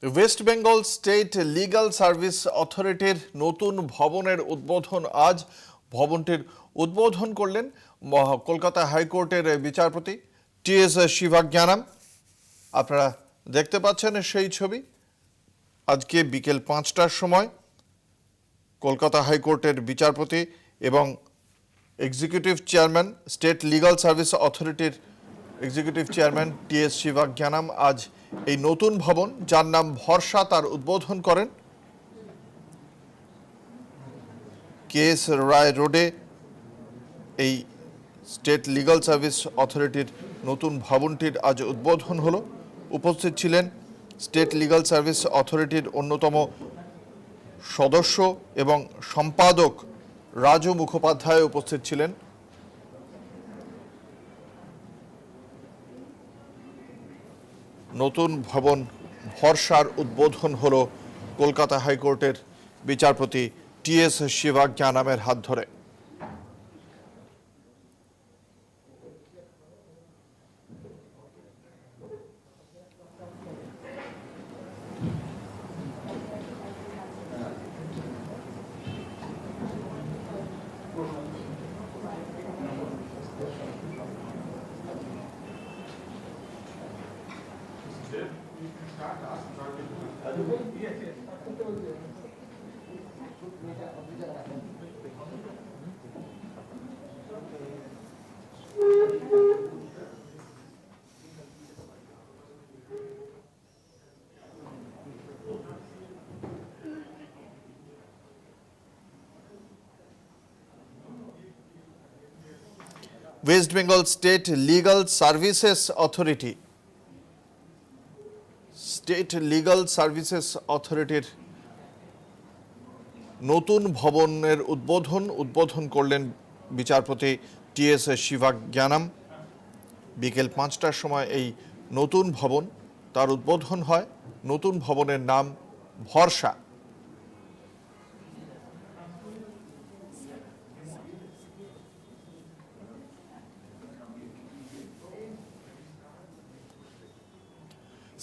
West Bengal state legal service অথরিটির নতুন ভবনের উদ্বোধন আজ। ভবনটির উদ্বোধন করলেন কলকাতা হাইকোর্টের বিচারপতি টি.এস. শিবাজ্ঞানাম। আপনারা দেখতে পাচ্ছেন সেই ছবি। আজকে বিকেল 5টার সময় কলকাতা হাইকোর্টের বিচারপতি এবং executive chairman state legal service অথরিটির এক্সিকিউটিভ চেয়ারম্যান টি.এস. শিবাজ্ঞানাম আজ এই নতুন ভবন, যার নাম ভরসা, তার উদ্বোধন করেন। কে.এস. রায় রোডে এই স্টেট লিগাল সার্ভিস অথরিটির নতুন ভবনটির আজ উদ্বোধন হলো। উপস্থিত ছিলেন স্টেট লিগাল সার্ভিস অথরিটির অন্যতম সদস্য এবং সম্পাদক রাজু মুখোপাধ্যায় উপস্থিত ছিলেন। নতুন ভবন ভরসার উদ্বোধন হলো কলকাতা হাইকোর্টের বিচারপতি টি.এস. শিবাজ্ঞানামের হাত ধরে। West Bengal state legal services authority অথরিটির নতুন ভবনের উদ্বোধন করলেন বিচারপতি টি.এস. শিবাজ্ঞানাম। বিকেল 5টার সময় এই নতুন ভবন, তার উদ্বোধন হয়। নতুন ভবনের নাম ভরসা।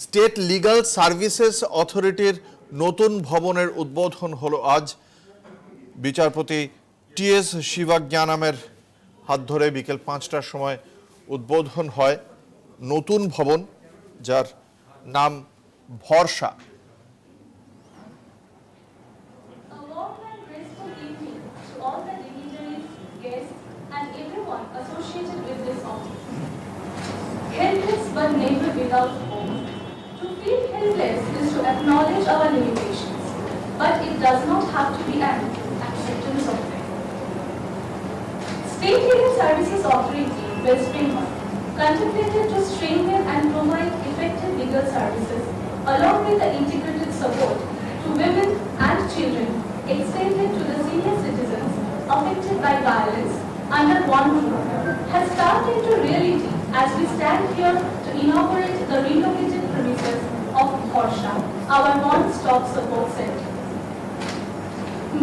স্টেট লিগাল সার্ভিসেস অথরিটির নতুন ভবনের উদ্বোধন হলো আজ। বিচারপতি টি.এস. শিবাজ্ঞানামের হাত ধরে বিকেল 5টার সময় উদ্বোধন হয় নতুন ভবন, যার নাম ভরসা। To feel helpless is to acknowledge our limitations, but it does not have to be an acceptance of them. State Legal Services Authority, West Bengal, contemplated to strengthen and provide effective legal services along with the integrated support to women and children extended to the senior citizens affected by violence under one roof, has started into reality as we stand here to inaugurate the relocated premises of Bhorsha, our one-stop support center.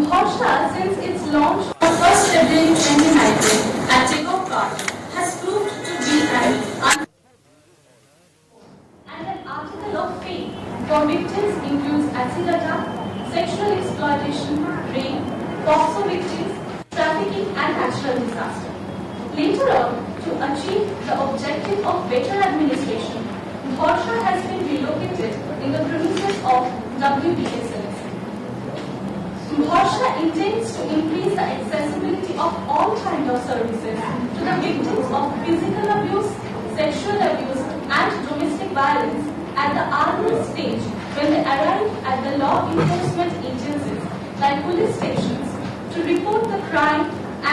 Bhorsha, since its launch on 1st February 2019 at Jacob Park, has proved to be an article of faith for victims includes acid attack, sexual exploitation, rape, POXO victims, trafficking and natural disaster. Later on, to achieve the objective of better administration, Bhorsha has been relocated in the premises of WBSS. Bhorsha intends to increase the accessibility of all kinds of services to the victims of physical abuse, sexual abuse and domestic violence at the earliest stage when they arrive at the law enforcement agencies like police stations to report the crime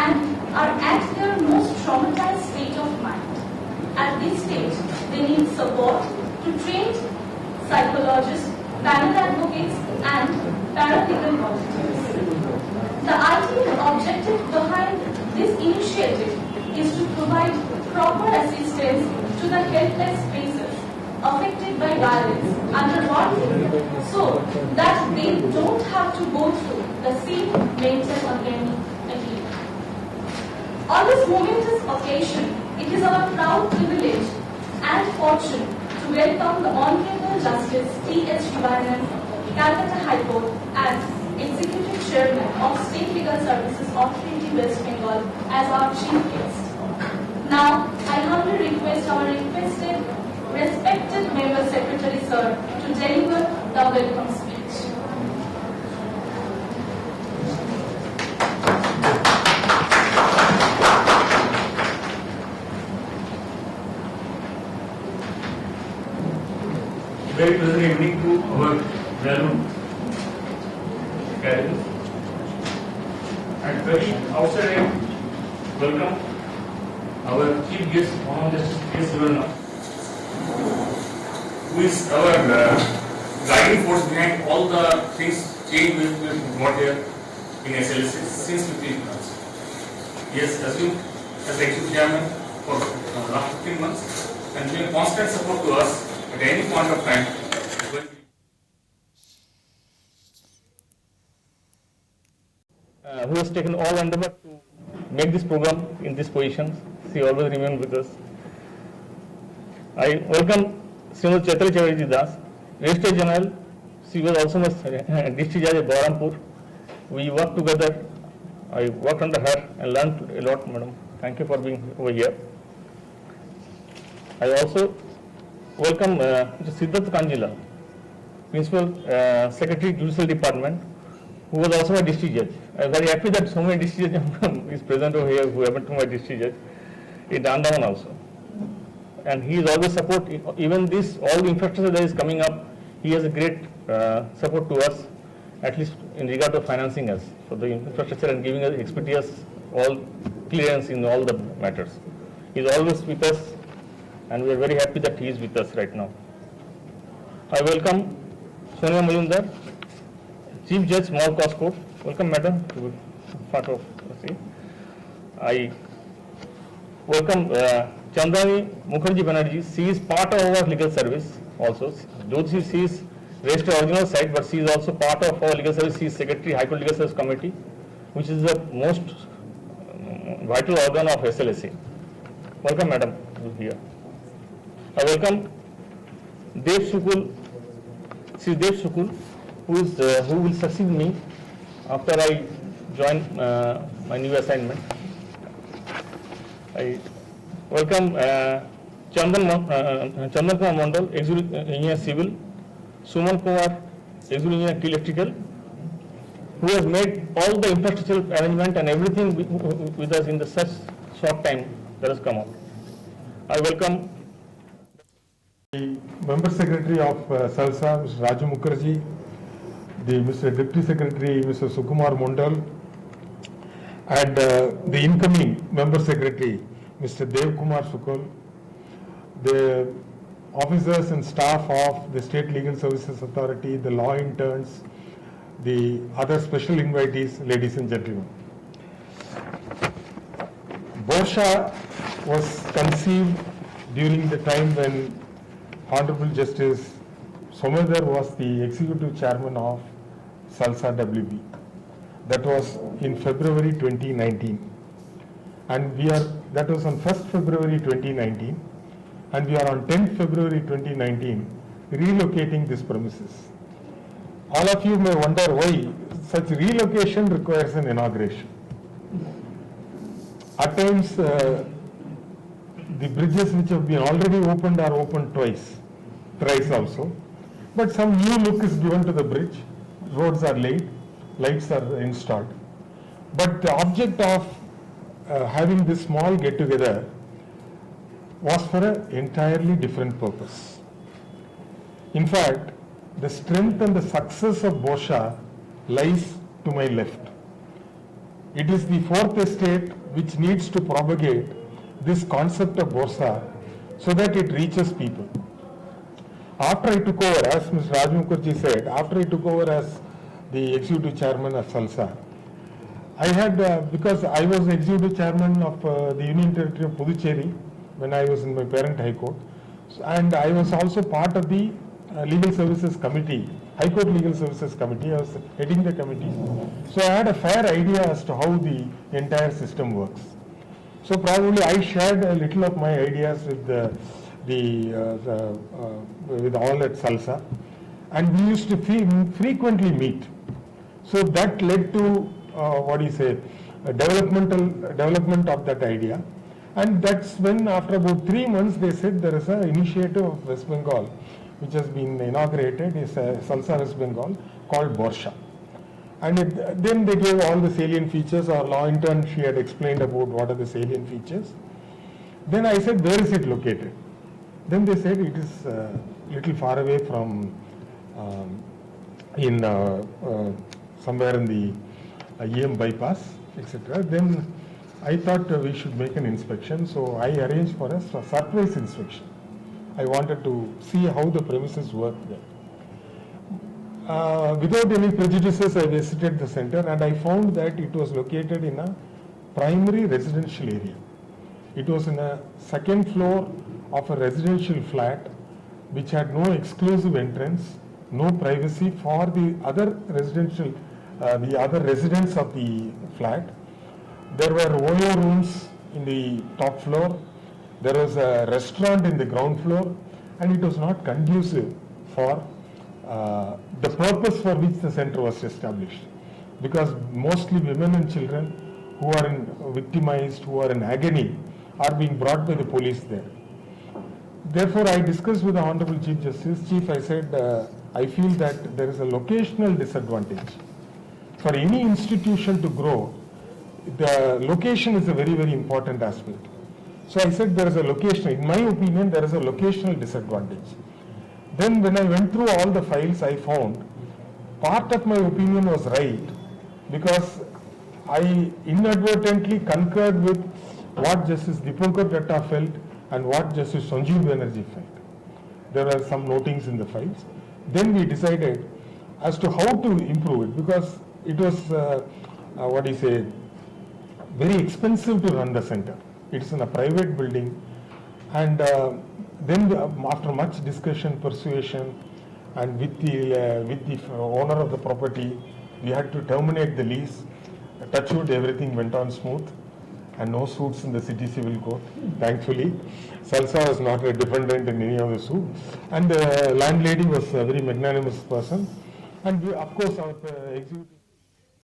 and are at their most traumatized state of mind. At this stage, they need support to trained psychologists, panel advocates, and paralegal volunteers. The ultimate objective behind this initiative is to provide proper assistance to the helpless spaces affected by violence under one roof, so that they don't have to go through the same mental agony again. On this momentous occasion, it is our proud privilege and fortune to welcome the Honorable Justice T.H. Shivanan, Kolkata High Court, and Executive Chairman of State Legal Services Authority West Bengal as our chief guest. Now, I humbly request our respected Member Secretary Sir to deliver the welcome speech. Very pleasant evening to our valued academics. And very outside I welcome our chief guest, Honorable Justice K. Sivanna, who is our guiding force behind all the things change we brought here in SLS since 15 months. He has assumed as the executive chairman for last 15 months and been a constant support to us at any point of time. Who has taken all endeavor to make this program in this position. She always remains with us. I welcome Srimati Chaitanya Chatterjee Das, Registrar General. She was also my district judge at Bahrampur. We worked together. I worked under her and learned a lot, madam. Thank you for being over here. I also welcome Mr. Siddharth Kanjila, Principal Secretary Judicial Department, who was also my district judge. I am very happy that so many district judges is present over here who happened to my district judge in Andaman also. And he is always support, even this, all the infrastructure that is coming up, he has a great support to us, at least in regard to financing us for the infrastructure and giving us expertise, all clearance in all the matters. He is always with us and we are very happy that he is with us right now. I welcome Sonia Majumdar, Chief Judge, Small Cause Court. Welcome, madam, to be part of the. I welcome Chandani Mukherjee Banerjee. She is part of our legal service also. Though she is raised to original site, but she is also part of our legal service. She is Secretary, High Court Legal Service Committee, which is the most vital organ of SLSA. Welcome, madam, here. I welcome Dev Shukul, Sri Dev Shukul, who will succeed me after I join my new assignment. I welcome Chandan Kumar Mandal, Executive Engineer Civil, Suman Kumar, Executive Engineer Electrical, who has made all the infrastructure arrangement and everything with us in the such short time that has come out. I welcome the Member Secretary of SALSA, Mr. Raju Mukherjee, the Mr. Deputy Secretary, Mr. Sukumar Mondal, and the incoming Member Secretary, Mr. Dev Kumar Sukul, the officers and staff of the State Legal Services Authority, the law interns, the other special invitees, ladies and gentlemen. BOSHA was conceived during the time when Honorable Justice Somedar was the Executive Chairman of SALSA WB. That was in February 2019. And that was on 1st February 2019. And we are on 10th February 2019 relocating this premises. All of you may wonder why such relocation requires an inauguration. At times, the bridges which have been already opened are opened thrice also. But some new look is given to the bridge, roads are laid, lights are installed. But the object of having this small get-together was for an entirely different purpose. In fact, the strength and the success of BOSHA lies to my left. It is the fourth estate which needs to propagate this concept of BOSHA so that it reaches people. After I took over, as Mr. Raju Mukherjee said, after I took over as the Executive Chairman of SALSA, I had, because I was Executive Chairman of the Union Territory of Puducherry when I was in my parent High Court, and I was also part of the Legal Services Committee, High Court Legal Services Committee. I was heading the committee. So I had a fair idea as to how the entire system works. So probably I shared a little of my ideas with with all at Salsa, and we used to frequently meet. So that led to a development of that idea, and that's when after about 3 months they said there is an initiative of West Bengal which has been inaugurated, is Salsa West Bengal, called Borsha. And then they gave all the salient features. Our law intern, she had explained about what are the salient features. Then I said, where is it located? Then they said it is little far away from somewhere in the EM bypass, etc. Then I thought we should make an inspection, so I arranged for a surprise inspection. I wanted to see how the premises work there. Without any prejudices, I visited the center and I found that it was located in a primary residential area. It was in a second floor of a residential flat which had no exclusive entrance, no privacy for the other residents of the flat. There were OYO rooms in the top floor. There was a restaurant in the ground floor, and it was not conducive for the purpose for which the center was established, because mostly women and children who are victimized, who are in agony, are being brought by the police there. Therefore, I discussed with the Honorable Chief Justice. Chief, I said, I feel that there is a locational disadvantage. For any institution to grow, the location is a very, very important aspect. So I said there is a location, in my opinion, there is a locational disadvantage. Then when I went through all the files, I found part of my opinion was right, because I inadvertently concurred with what Justice Dipankar Datta felt and what Justice Sanjeev Banerjee felt. There were some notings in the files. Then we decided as to how to improve it, because it was, very expensive to run the center. It's in a private building, and then after much discussion, persuasion, and with the owner of the property, we had to terminate the lease. Touch wood, everything went on smooth, and no suits in the city civil court, thankfully. Salsa was not a defendant in any of the suit, and the landlady was a very magnanimous person, and we, of course, our executive